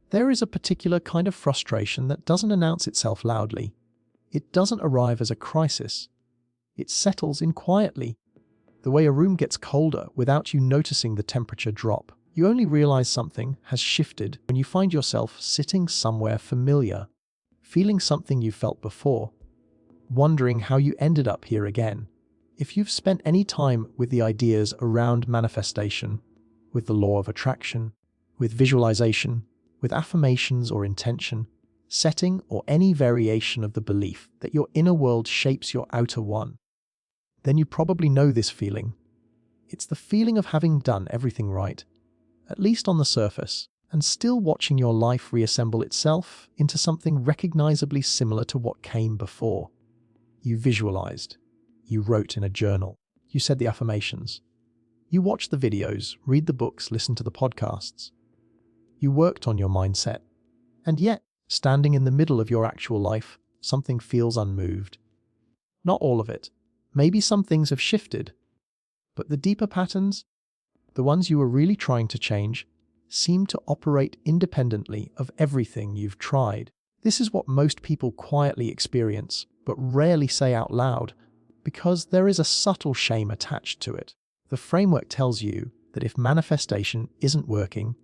There is a particular kind of frustration that doesn't announce itself loudly. It doesn't arrive as a crisis. It settles in quietly. The way a room gets colder without you noticing the temperature drop. You only realize something has shifted when you find yourself sitting somewhere familiar, feeling something you felt before, wondering how you ended up here again. If you've spent any time with the ideas around manifestation, with the law of attraction, with visualization, with affirmations or intention, setting, or any variation of the belief that your inner world shapes your outer one, then you probably know this feeling. It's the feeling of having done everything right, at least on the surface, and still watching your life reassemble itself into something recognizably similar to what came before. You visualized. You wrote in a journal. You said the affirmations. You watched the videos, read the books, listen to the podcasts. You worked on your mindset. And yet, standing in the middle of your actual life, something feels unmoved. Not all of it. Maybe some things have shifted. But the deeper patterns, the ones you were really trying to change, seem to operate independently of everything you've tried. This is what most people quietly experience, but rarely say out loud, because there is a subtle shame attached to it. The framework tells you that if manifestation isn't working,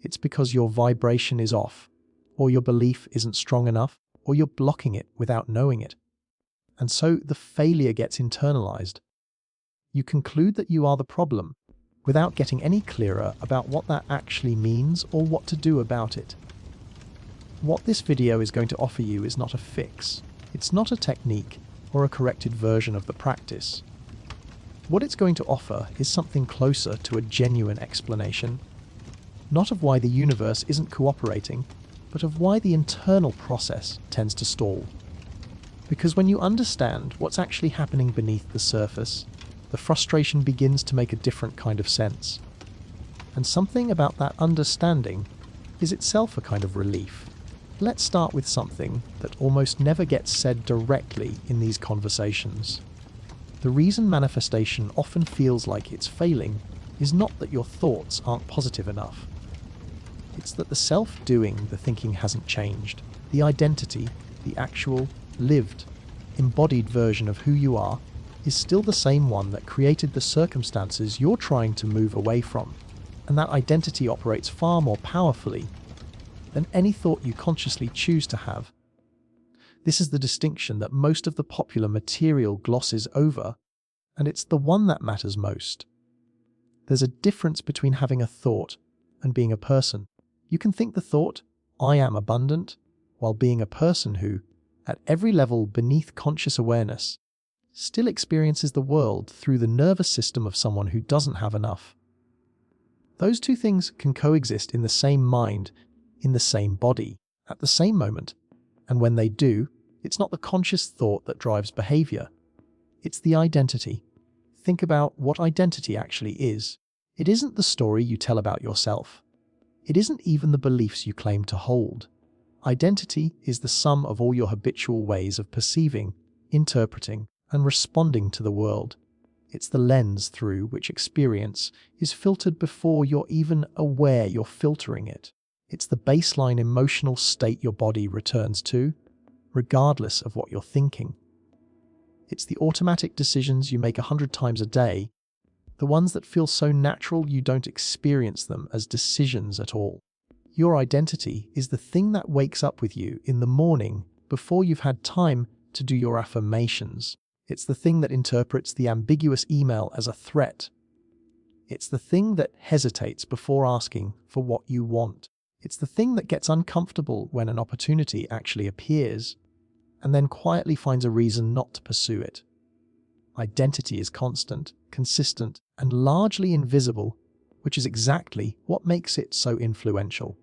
it's because your vibration is off, or your belief isn't strong enough, or you're blocking it without knowing it. And so the failure gets internalized. You conclude that you are the problem, without getting any clearer about what that actually means or what to do about it. What this video is going to offer you is not a fix. It's not a technique or a corrected version of the practice. What it's going to offer is something closer to a genuine explanation, not of why the universe isn't cooperating, but of why the internal process tends to stall. Because when you understand what's actually happening beneath the surface, the frustration begins to make a different kind of sense. And something about that understanding is itself a kind of relief. Let's start with something that almost never gets said directly in these conversations. The reason manifestation often feels like it's failing is not that your thoughts aren't positive enough. It's that the self doing the thinking hasn't changed. The identity, the actual, lived, embodied version of who you are, is still the same one that created the circumstances you're trying to move away from. And that identity operates far more powerfully than any thought you consciously choose to have. This is the distinction that most of the popular material glosses over, and it's the one that matters most. There's a difference between having a thought and being a person. You can think the thought, I am abundant, while being a person who, at every level beneath conscious awareness, still experiences the world through the nervous system of someone who doesn't have enough. Those two things can coexist in the same mind, in the same body, at the same moment. And when they do, it's not the conscious thought that drives behavior. It's the identity. Think about what identity actually is. It isn't the story you tell about yourself. It isn't even the beliefs you claim to hold. Identity is the sum of all your habitual ways of perceiving, interpreting, and responding to the world. It's the lens through which experience is filtered before you're even aware you're filtering it. It's the baseline emotional state your body returns to, regardless of what you're thinking. It's the automatic decisions you make 100 times a day, the ones that feel so natural you don't experience them as decisions at all. Your identity is the thing that wakes up with you in the morning before you've had time to do your affirmations. It's the thing that interprets the ambiguous email as a threat. It's the thing that hesitates before asking for what you want. It's the thing that gets uncomfortable when an opportunity actually appears, and then quietly finds a reason not to pursue it. Identity is constant, consistent, and largely invisible, which is exactly what makes it so influential.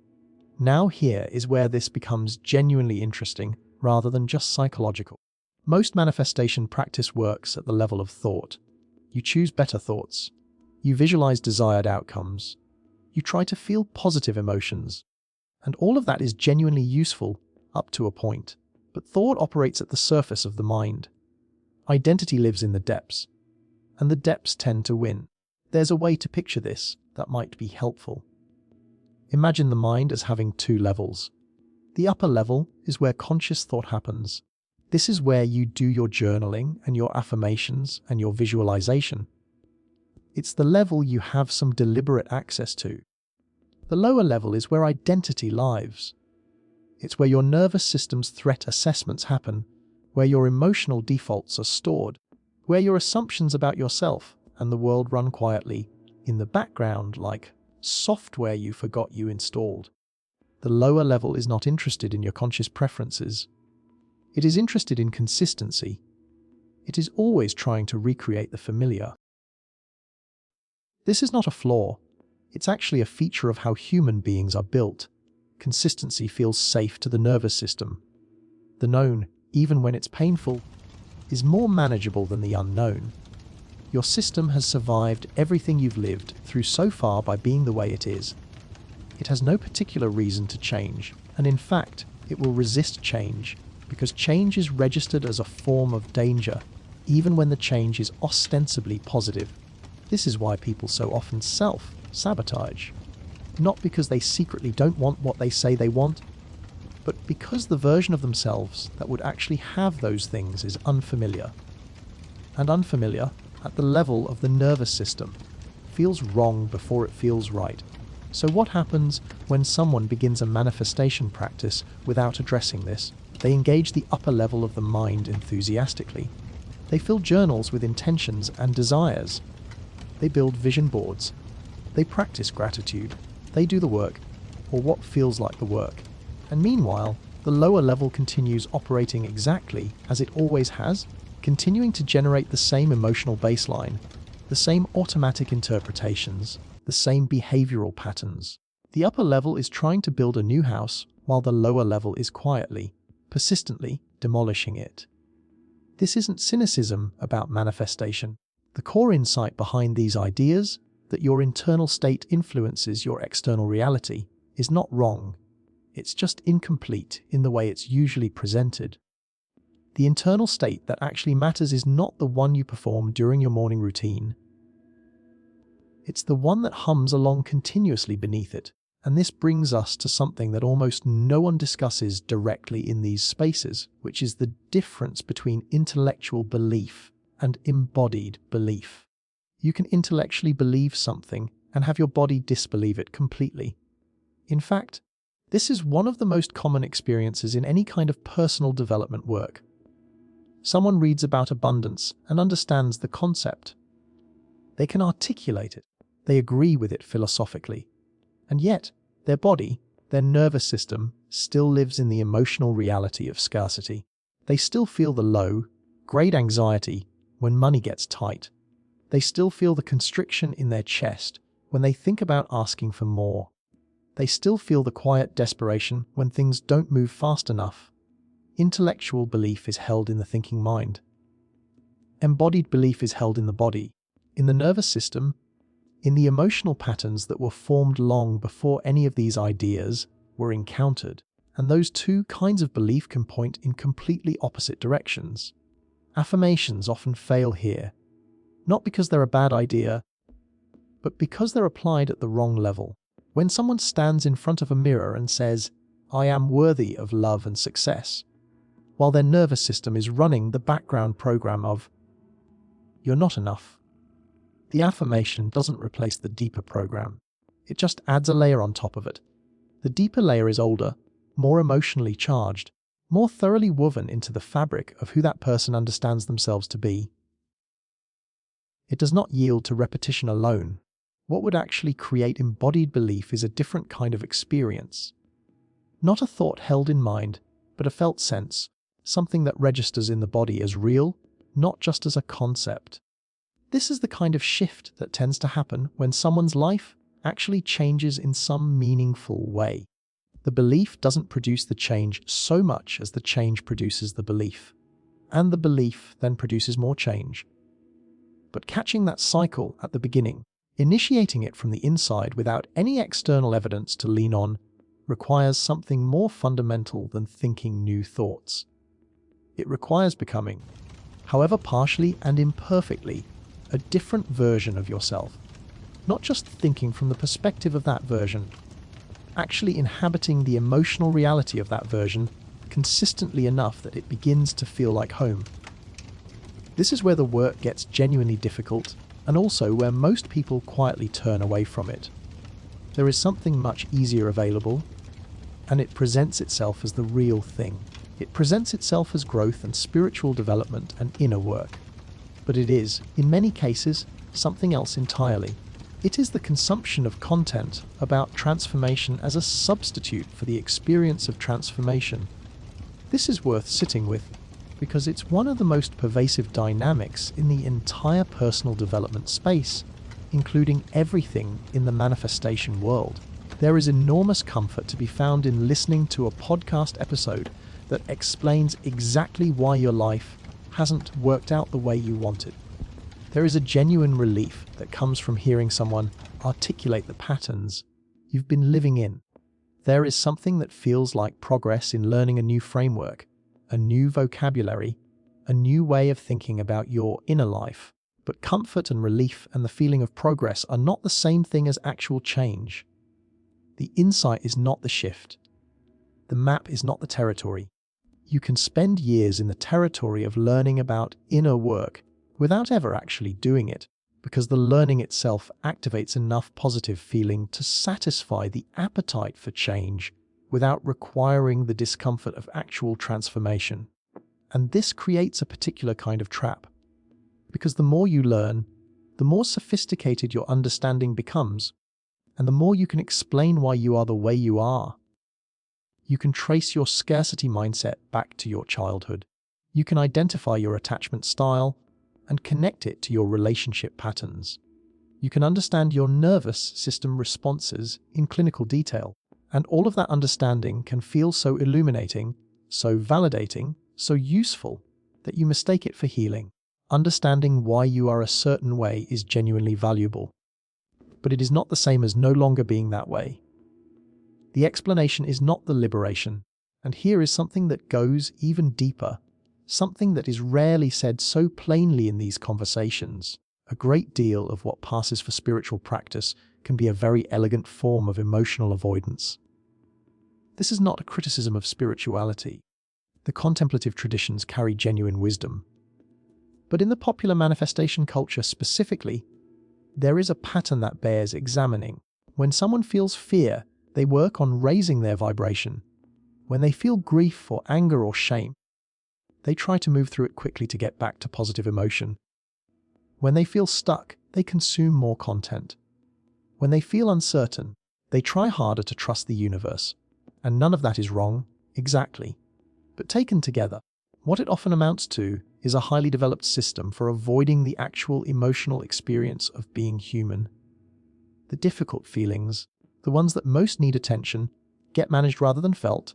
Now here is where this becomes genuinely interesting rather than just psychological. Most manifestation practice works at the level of thought. You choose better thoughts. You visualize desired outcomes. You try to feel positive emotions. And all of that is genuinely useful up to a point. But thought operates at the surface of the mind. Identity lives in the depths. And the depths tend to win. There's a way to picture this that might be helpful. Imagine the mind as having two levels. The upper level is where conscious thought happens. This is where you do your journaling and your affirmations and your visualization. It's the level you have some deliberate access to. The lower level is where identity lives. It's where your nervous system's threat assessments happen, where your emotional defaults are stored, where your assumptions about yourself and the world run quietly in the background like software you forgot you installed. The lower level is not interested in your conscious preferences. It is interested in consistency. It is always trying to recreate the familiar. This is not a flaw. It's actually a feature of how human beings are built. Consistency feels safe to the nervous system. The known, even when it's painful, is more manageable than the unknown. Your system has survived everything you've lived through so far by being the way it is. It has no particular reason to change, and in fact, it will resist change, because change is registered as a form of danger, even when the change is ostensibly positive. This is why people so often self-sabotage. Not because they secretly don't want what they say they want, but because the version of themselves that would actually have those things is unfamiliar. And unfamiliar, at the level of the nervous system, feels wrong before it feels right. So what happens when someone begins a manifestation practice without addressing this? They engage the upper level of the mind enthusiastically. They fill journals with intentions and desires. They build vision boards. They practice gratitude. They do the work, or what feels like the work. And meanwhile, the lower level continues operating exactly as it always has, continuing to generate the same emotional baseline, the same automatic interpretations, the same behavioral patterns. The upper level is trying to build a new house, while the lower level is quietly, persistently demolishing it. This isn't cynicism about manifestation. The core insight behind these ideas, that your internal state influences your external reality, is not wrong. It's just incomplete in the way it's usually presented. The internal state that actually matters is not the one you perform during your morning routine. It's the one that hums along continuously beneath it. And this brings us to something that almost no one discusses directly in these spaces, which is the difference between intellectual belief and embodied belief. You can intellectually believe something and have your body disbelieve it completely. In fact, this is one of the most common experiences in any kind of personal development work. Someone reads about abundance and understands the concept. They can articulate it. They agree with it philosophically. And yet, their body, their nervous system, still lives in the emotional reality of scarcity. They still feel the low, great anxiety when money gets tight. They still feel the constriction in their chest when they think about asking for more. They still feel the quiet desperation when things don't move fast enough. Intellectual belief is held in the thinking mind. Embodied belief is held in the body, in the nervous system, in the emotional patterns that were formed long before any of these ideas were encountered. And those two kinds of belief can point in completely opposite directions. Affirmations often fail here, not because they're a bad idea, but because they're applied at the wrong level. When someone stands in front of a mirror and says, "I am worthy of love and success," while their nervous system is running the background program of, "You're not enough," the affirmation doesn't replace the deeper program. It just adds a layer on top of it. The deeper layer is older, more emotionally charged, more thoroughly woven into the fabric of who that person understands themselves to be. It does not yield to repetition alone. What would actually create embodied belief is a different kind of experience. Not a thought held in mind, but a felt sense, something that registers in the body as real, not just as a concept. This is the kind of shift that tends to happen when someone's life actually changes in some meaningful way. The belief doesn't produce the change so much as the change produces the belief. And the belief then produces more change. But catching that cycle at the beginning, initiating it from the inside without any external evidence to lean on, requires something more fundamental than thinking new thoughts. It requires becoming, however partially and imperfectly, a different version of yourself. Not just thinking from the perspective of that version, actually inhabiting the emotional reality of that version consistently enough that it begins to feel like home. This is where the work gets genuinely difficult, and also where most people quietly turn away from it. There is something much easier available, and it presents itself as the real thing. It presents itself as growth and spiritual development and inner work. But it is, in many cases, something else entirely. It is the consumption of content about transformation as a substitute for the experience of transformation. This is worth sitting with, because it's one of the most pervasive dynamics in the entire personal development space, including everything in the manifestation world. There is enormous comfort to be found in listening to a podcast episode that explains exactly why your life hasn't worked out the way you wanted. There is a genuine relief that comes from hearing someone articulate the patterns you've been living in. There is something that feels like progress in learning a new framework, a new vocabulary, a new way of thinking about your inner life. But comfort and relief and the feeling of progress are not the same thing as actual change. The insight is not the shift. The map is not the territory. You can spend years in the territory of learning about inner work without ever actually doing it, because the learning itself activates enough positive feeling to satisfy the appetite for change without requiring the discomfort of actual transformation. And this creates a particular kind of trap, because the more you learn, the more sophisticated your understanding becomes, and the more you can explain why you are the way you are. You can trace your scarcity mindset back to your childhood. You can identify your attachment style and connect it to your relationship patterns. You can understand your nervous system responses in clinical detail. And all of that understanding can feel so illuminating, so validating, so useful that you mistake it for healing. Understanding why you are a certain way is genuinely valuable. But it is not the same as no longer being that way. The explanation is not the liberation. And here is something that goes even deeper, something that is rarely said so plainly in these conversations. A great deal of what passes for spiritual practice can be a very elegant form of emotional avoidance. This is not a criticism of spirituality. The contemplative traditions carry genuine wisdom. But in the popular manifestation culture specifically, there is a pattern that bears examining. When someone feels fear, they work on raising their vibration. When they feel grief or anger or shame, they try to move through it quickly to get back to positive emotion. When they feel stuck, they consume more content. When they feel uncertain, they try harder to trust the universe. And none of that is wrong, exactly. But taken together, what it often amounts to is a highly developed system for avoiding the actual emotional experience of being human. The difficult feelings, the ones that most need attention, get managed rather than felt.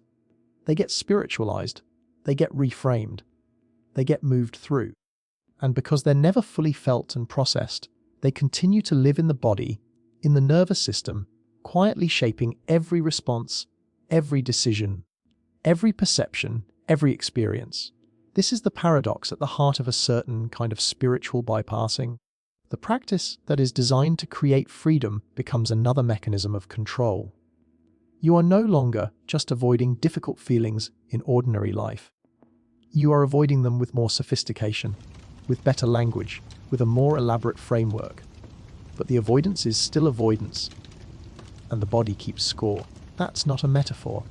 They get spiritualized. They get reframed. They get moved through. And because they're never fully felt and processed, they continue to live in the body, in the nervous system, quietly shaping every response, every decision, every perception, every experience. This is the paradox at the heart of a certain kind of spiritual bypassing. The practice that is designed to create freedom becomes another mechanism of control. You are no longer just avoiding difficult feelings in ordinary life. You are avoiding them with more sophistication, with better language, with a more elaborate framework. But the avoidance is still avoidance, and the body keeps score. That's not a metaphor.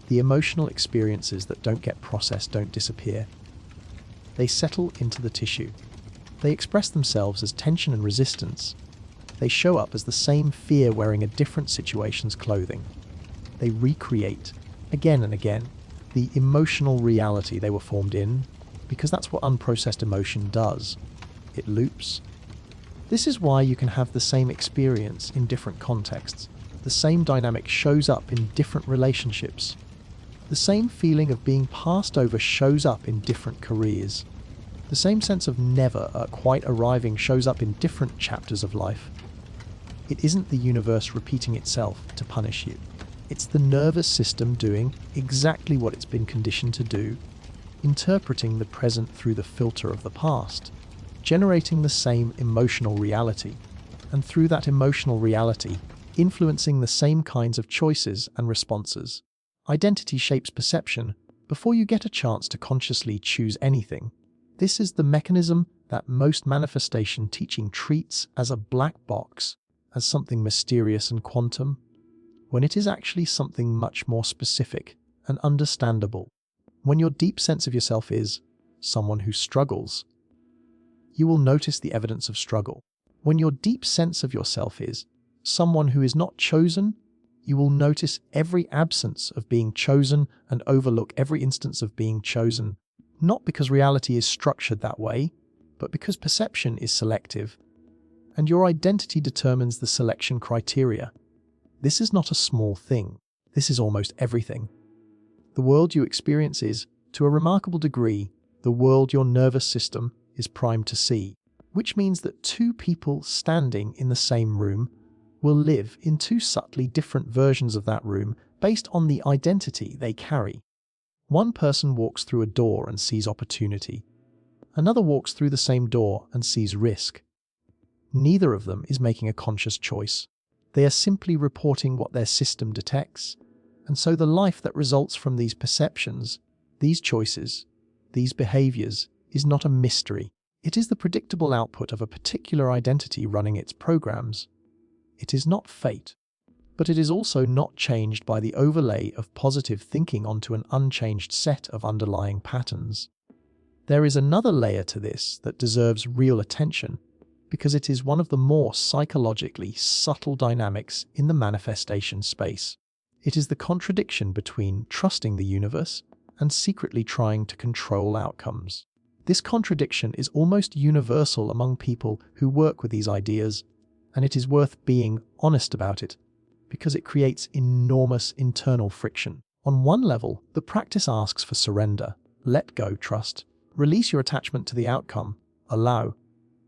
The emotional experiences that don't get processed don't disappear. They settle into the tissue. They express themselves as tension and resistance. They show up as the same fear wearing a different situation's clothing. They recreate, again and again, the emotional reality they were formed in, because that's what unprocessed emotion does. It loops. This is why you can have the same experience in different contexts. The same dynamic shows up in different relationships. The same feeling of being passed over shows up in different careers. The same sense of never quite arriving shows up in different chapters of life. It isn't the universe repeating itself to punish you. It's the nervous system doing exactly what it's been conditioned to do, interpreting the present through the filter of the past, generating the same emotional reality. And through that emotional reality, influencing the same kinds of choices and responses. Identity shapes perception before you get a chance to consciously choose anything. This is the mechanism that most manifestation teaching treats as a black box, as something mysterious and quantum, when it is actually something much more specific and understandable. When your deep sense of yourself is someone who struggles, you will notice the evidence of struggle. When your deep sense of yourself is someone who is not chosen, you will notice every absence of being chosen and overlook every instance of being chosen. Not because reality is structured that way, but because perception is selective, and your identity determines the selection criteria. This is not a small thing. This is almost everything. The world you experience is, to a remarkable degree, the world your nervous system is primed to see, which means that two people standing in the same room will live in two subtly different versions of that room based on the identity they carry. One person walks through a door and sees opportunity. Another walks through the same door and sees risk. Neither of them is making a conscious choice. They are simply reporting what their system detects, and so the life that results from these perceptions, these choices, these behaviors, is not a mystery. It is the predictable output of a particular identity running its programs. It is not fate, but it is also not changed by the overlay of positive thinking onto an unchanged set of underlying patterns. There is another layer to this that deserves real attention, because it is one of the more psychologically subtle dynamics in the manifestation space. It is the contradiction between trusting the universe and secretly trying to control outcomes. This contradiction is almost universal among people who work with these ideas, and it is worth being honest about it, because it creates enormous internal friction. On one level, the practice asks for surrender, let go, trust, release your attachment to the outcome, allow.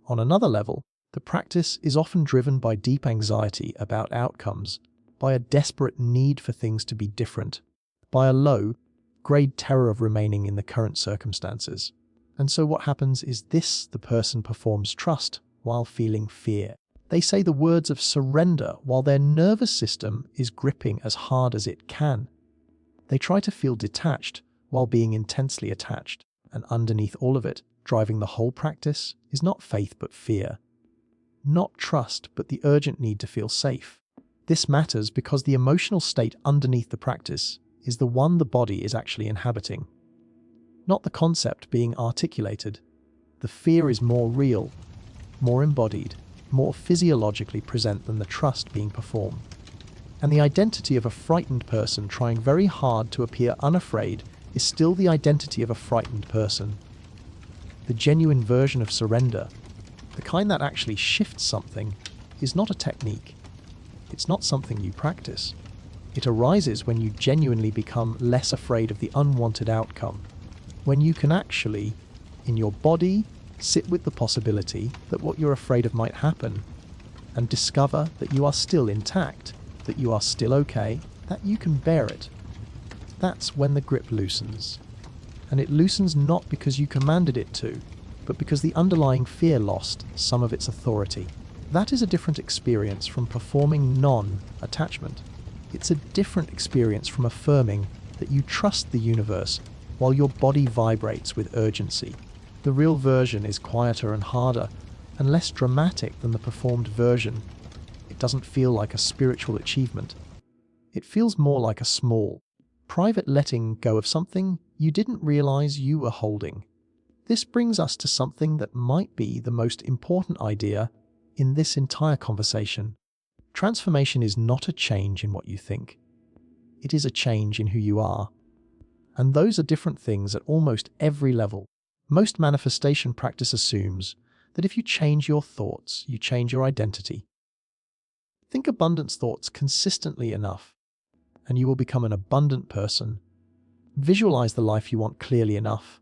On another level, the practice is often driven by deep anxiety about outcomes, by a desperate need for things to be different, by a low-grade terror of remaining in the current circumstances. And so what happens is this: the person performs trust while feeling fear. They say the words of surrender while their nervous system is gripping as hard as it can. They try to feel detached while being intensely attached, and underneath all of it, driving the whole practice, is not faith but fear. Not trust, but the urgent need to feel safe. This matters because the emotional state underneath the practice is the one the body is actually inhabiting, not the concept being articulated. The fear is more real, more embodied, more physiologically present than the trust being performed. And the identity of a frightened person trying very hard to appear unafraid is still the identity of a frightened person. The genuine version of surrender, the kind that actually shifts something, is not a technique. It's not something you practice. It arises when you genuinely become less afraid of the unwanted outcome, when you can actually, in your body, sit with the possibility that what you're afraid of might happen, and discover that you are still intact, that you are still okay, that you can bear it. That's when the grip loosens. And it loosens not because you commanded it to, but because the underlying fear lost some of its authority. That is a different experience from performing non-attachment. It's a different experience from affirming that you trust the universe while your body vibrates with urgency. The real version is quieter and harder and less dramatic than the performed version. It doesn't feel like a spiritual achievement. It feels more like a small, private letting go of something you didn't realize you were holding. This brings us to something that might be the most important idea in this entire conversation. Transformation is not a change in what you think. It is a change in who you are. And those are different things at almost every level. Most manifestation practice assumes that if you change your thoughts, you change your identity. Think abundance thoughts consistently enough, and you will become an abundant person. Visualize the life you want clearly enough,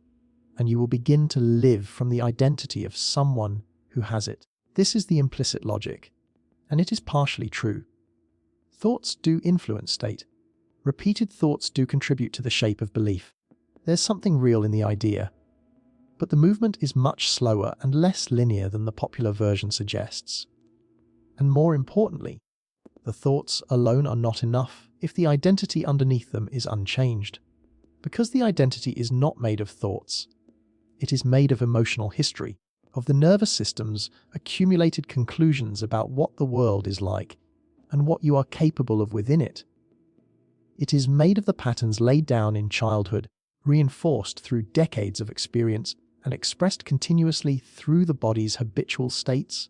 and you will begin to live from the identity of someone who has it. This is the implicit logic, and it is partially true. Thoughts do influence state. Repeated thoughts do contribute to the shape of belief. There's something real in the idea, but the movement is much slower and less linear than the popular version suggests. And more importantly, The thoughts alone are not enough if the identity underneath them is unchanged. Because the identity is not made of thoughts, it is made of emotional history, of the nervous system's accumulated conclusions about what the world is like and what you are capable of within it. It is made of the patterns laid down in childhood, reinforced through decades of experience and expressed continuously through the body's habitual states.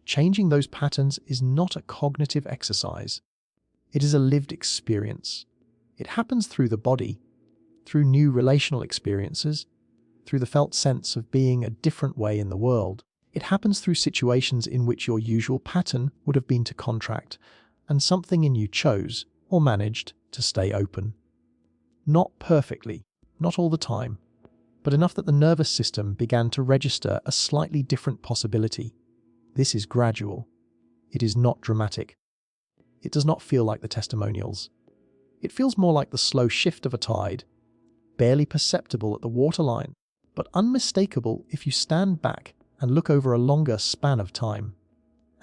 Changing those patterns is not a cognitive exercise. It is a lived experience. It happens through the body, through new relational experiences, through the felt sense of being a different way in the world. It happens through situations in which your usual pattern would have been to contract, and something in you chose, or managed, to stay open. Not perfectly, not all the time, but enough that the nervous system began to register a slightly different possibility. This is gradual. It is not dramatic. It does not feel like the testimonials. It feels more like the slow shift of a tide, barely perceptible at the waterline, but unmistakable if you stand back and look over a longer span of time.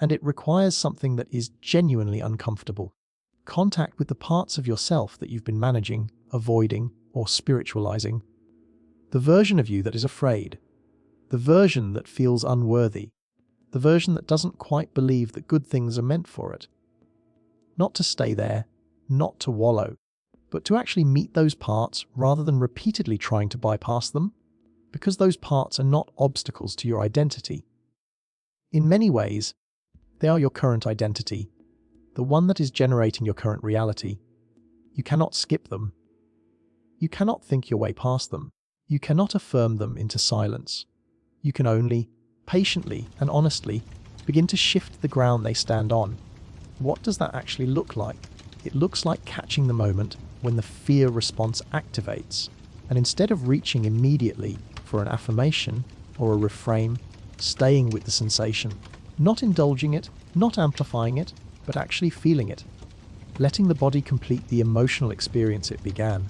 And it requires something that is genuinely uncomfortable. Contact with the parts of yourself that you've been managing, avoiding, or spiritualizing. The version of you that is afraid. The version that feels unworthy. The version that doesn't quite believe that good things are meant for it. Not to stay there, not to wallow, but to actually meet those parts rather than repeatedly trying to bypass them, because those parts are not obstacles to your identity. In many ways, they are your current identity, the one that is generating your current reality. You cannot skip them. You cannot think your way past them. You cannot affirm them into silence. You can only, patiently and honestly, begin to shift the ground they stand on. What does that actually look like? It looks like catching the moment when the fear response activates, and instead of reaching immediately for an affirmation or a reframe, staying with the sensation, not indulging it, not amplifying it, but actually feeling it, letting the body complete the emotional experience it began.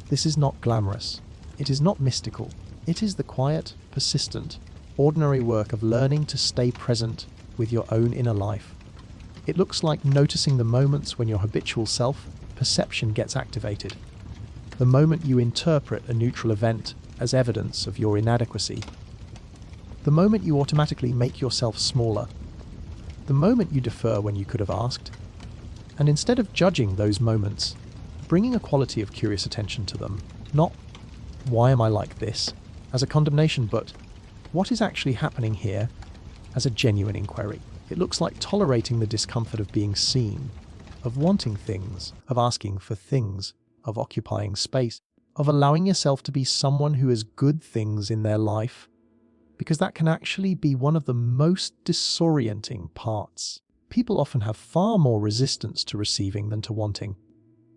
This is not glamorous. It is not mystical. It is the quiet, persistent, ordinary work of learning to stay present with your own inner life. It looks like noticing the moments when your habitual self-perception gets activated. The moment you interpret a neutral event as evidence of your inadequacy. The moment you automatically make yourself smaller. The moment you defer when you could have asked. And instead of judging those moments, bringing a quality of curious attention to them. Not, why am I like this, as a condemnation, but what is actually happening here as a genuine inquiry. It looks like tolerating the discomfort of being seen, of wanting things, of asking for things, of occupying space, of allowing yourself to be someone who has good things in their life, because that can actually be one of the most disorienting parts. People often have far more resistance to receiving than to wanting.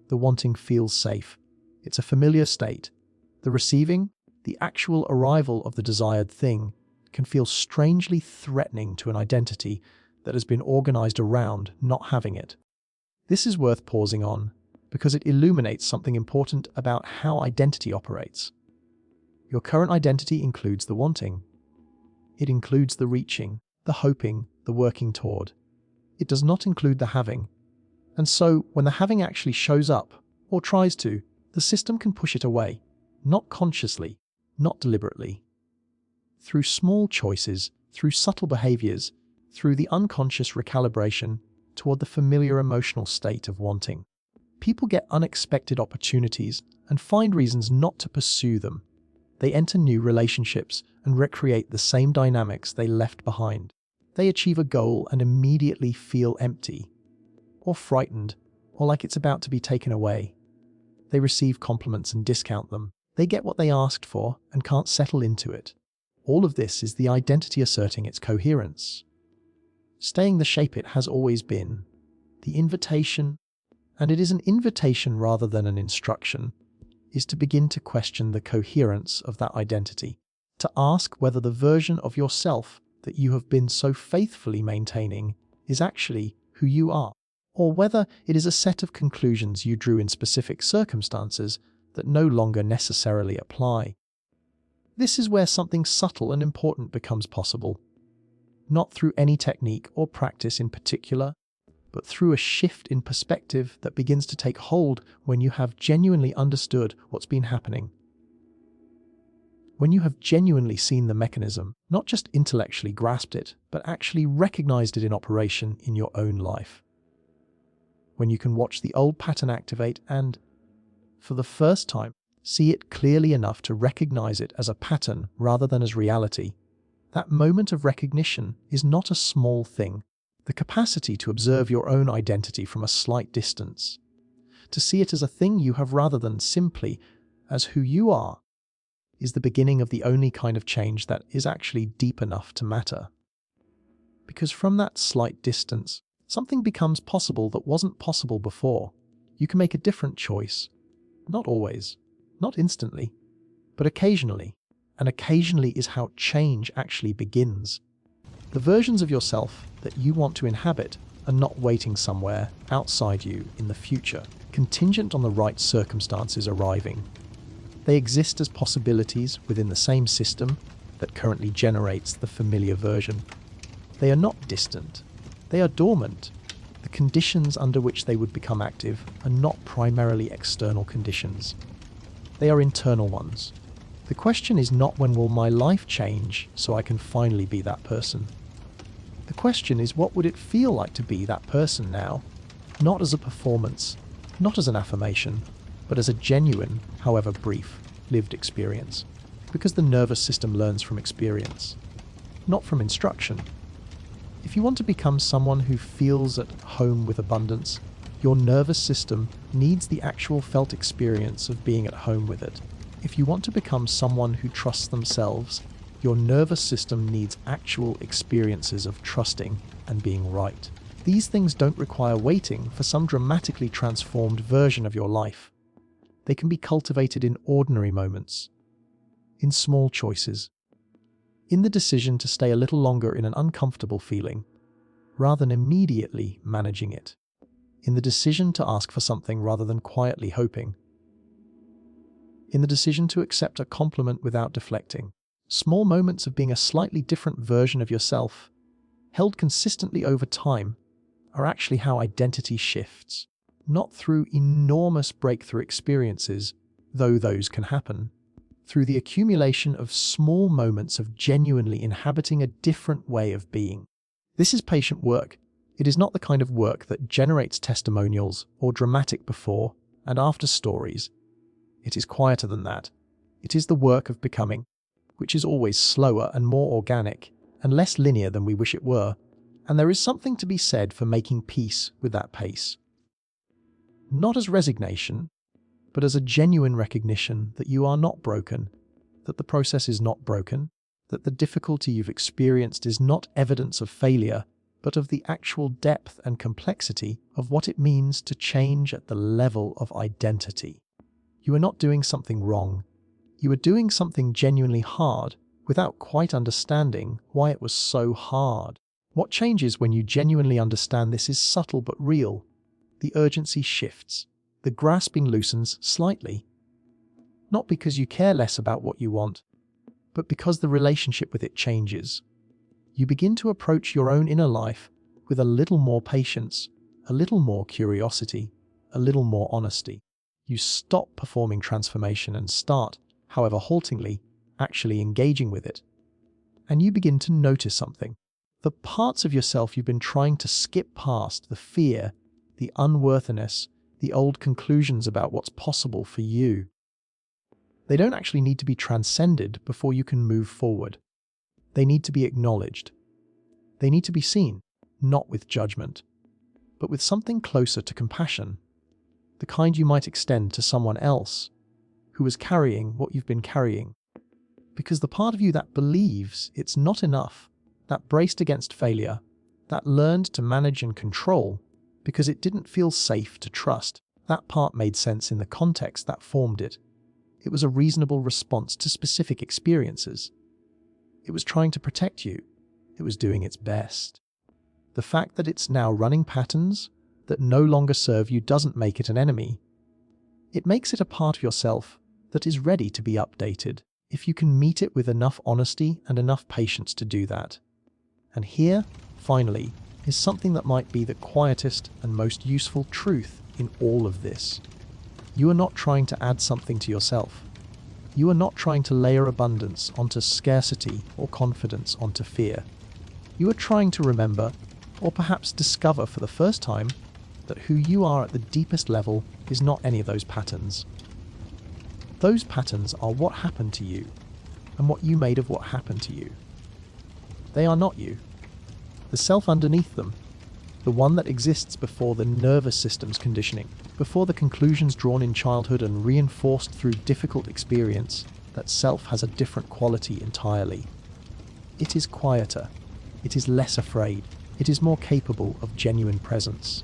The wanting feels safe. It's a familiar state. The receiving, the actual arrival of the desired thing, can feel strangely threatening to an identity that has been organized around not having it. This is worth pausing on, because it illuminates something important about how identity operates. Your current identity includes the wanting. It includes the reaching, the hoping, the working toward. It does not include the having. And so, when the having actually shows up, or tries to, the system can push it away, not consciously, not deliberately. Through small choices, through subtle behaviors, through the unconscious recalibration toward the familiar emotional state of wanting. People get unexpected opportunities and find reasons not to pursue them. They enter new relationships and recreate the same dynamics they left behind. They achieve a goal and immediately feel empty, or frightened, or like it's about to be taken away. They receive compliments and discount them. They get what they asked for and can't settle into it. All of this is the identity asserting its coherence. Staying the shape it has always been. The invitation, and it is an invitation rather than an instruction, is to begin to question the coherence of that identity, to ask whether the version of yourself that you have been so faithfully maintaining is actually who you are, or whether it is a set of conclusions you drew in specific circumstances that no longer necessarily apply. This is where something subtle and important becomes possible. Not through any technique or practice in particular, but through a shift in perspective that begins to take hold when you have genuinely understood what's been happening. When you have genuinely seen the mechanism, not just intellectually grasped it, but actually recognized it in operation in your own life. When you can watch the old pattern activate and, for the first time, see it clearly enough to recognize it as a pattern rather than as reality, that moment of recognition is not a small thing. The capacity to observe your own identity from a slight distance, to see it as a thing you have rather than simply as who you are, is the beginning of the only kind of change that is actually deep enough to matter. Because from that slight distance, something becomes possible that wasn't possible before. You can make a different choice. Not always, not instantly, but occasionally. And occasionally is how change actually begins. The versions of yourself that you want to inhabit are not waiting somewhere outside you in the future, contingent on the right circumstances arriving. They exist as possibilities within the same system that currently generates the familiar version. They are not distant. They are dormant. The conditions under which they would become active are not primarily external conditions. They are internal ones. The question is not when will my life change so I can finally be that person. The question is what would it feel like to be that person now, not as a performance, not as an affirmation, but as a genuine, however brief, lived experience. Because the nervous system learns from experience, not from instruction. If you want to become someone who feels at home with abundance, your nervous system needs the actual felt experience of being at home with it. If you want to become someone who trusts themselves, your nervous system needs actual experiences of trusting and being right. These things don't require waiting for some dramatically transformed version of your life. They can be cultivated in ordinary moments, in small choices, in the decision to stay a little longer in an uncomfortable feeling, rather than immediately managing it, in the decision to ask for something rather than quietly hoping, in the decision to accept a compliment without deflecting. Small moments of being a slightly different version of yourself, held consistently over time, are actually how identity shifts. Not through enormous breakthrough experiences, though those can happen. Through the accumulation of small moments of genuinely inhabiting a different way of being. This is patient work. It is not the kind of work that generates testimonials or dramatic before and after stories. It is quieter than that. It is the work of becoming, which is always slower and more organic and less linear than we wish it were, and there is something to be said for making peace with that pace. Not as resignation, but as a genuine recognition that you are not broken, that the process is not broken, that the difficulty you've experienced is not evidence of failure, but of the actual depth and complexity of what it means to change at the level of identity. You are not doing something wrong. You are doing something genuinely hard without quite understanding why it was so hard. What changes when you genuinely understand this is subtle but real. The urgency shifts. The grasping loosens slightly. Not because you care less about what you want, but because the relationship with it changes. You begin to approach your own inner life with a little more patience, a little more curiosity, a little more honesty. You stop performing transformation and start, however haltingly, actually engaging with it. And you begin to notice something. The parts of yourself you've been trying to skip past, the fear, the unworthiness, the old conclusions about what's possible for you. They don't actually need to be transcended before you can move forward. They need to be acknowledged. They need to be seen, not with judgment, but with something closer to compassion, the kind you might extend to someone else who is carrying what you've been carrying. Because the part of you that believes it's not enough, that braced against failure, that learned to manage and control because it didn't feel safe to trust, that part made sense in the context that formed it. It was a reasonable response to specific experiences. It was trying to protect you. It was doing its best. The fact that it's now running patterns that no longer serve you doesn't make it an enemy. It makes it a part of yourself that is ready to be updated, if you can meet it with enough honesty and enough patience to do that. And here, finally, is something that might be the quietest and most useful truth in all of this. You are not trying to add something to yourself. You are not trying to layer abundance onto scarcity or confidence onto fear. You are trying to remember, or perhaps discover for the first time, that who you are at the deepest level is not any of those patterns. Those patterns are what happened to you, and what you made of what happened to you. They are not you. The self underneath them, the one that exists before the nervous system's conditioning, before the conclusions drawn in childhood and reinforced through difficult experience, that self has a different quality entirely. It is quieter. It is less afraid. It is more capable of genuine presence.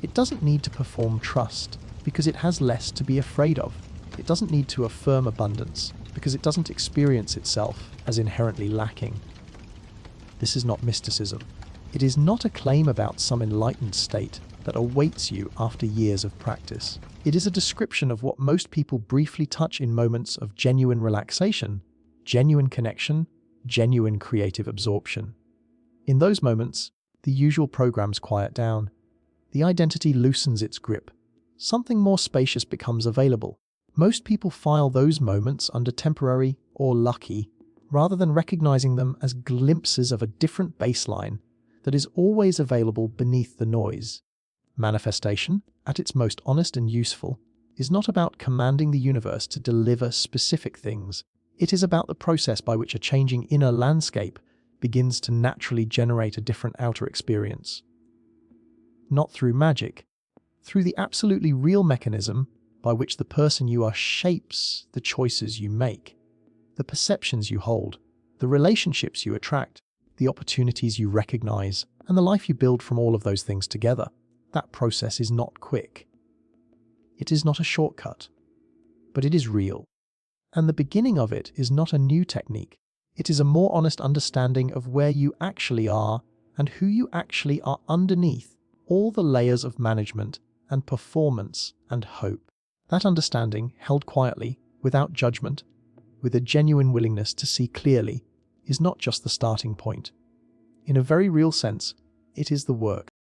It doesn't need to perform trust because it has less to be afraid of. It doesn't need to affirm abundance because it doesn't experience itself as inherently lacking. This is not mysticism. It is not a claim about some enlightened state that awaits you after years of practice. It is a description of what most people briefly touch in moments of genuine relaxation, genuine connection, genuine creative absorption. In those moments, the usual programs quiet down. The identity loosens its grip. Something more spacious becomes available. Most people file those moments under temporary or lucky, rather than recognizing them as glimpses of a different baseline that is always available beneath the noise. Manifestation, at its most honest and useful, is not about commanding the universe to deliver specific things. It is about the process by which a changing inner landscape begins to naturally generate a different outer experience. Not through magic, through the absolutely real mechanism by which the person you are shapes the choices you make, the perceptions you hold, the relationships you attract, the opportunities you recognize, and the life you build from all of those things together. That process is not quick. It is not a shortcut, but it is real. And the beginning of it is not a new technique. It is a more honest understanding of where you actually are and who you actually are underneath all the layers of management and performance and hope. That understanding, held quietly, without judgment, with a genuine willingness to see clearly, is not just the starting point. In a very real sense, it is the work.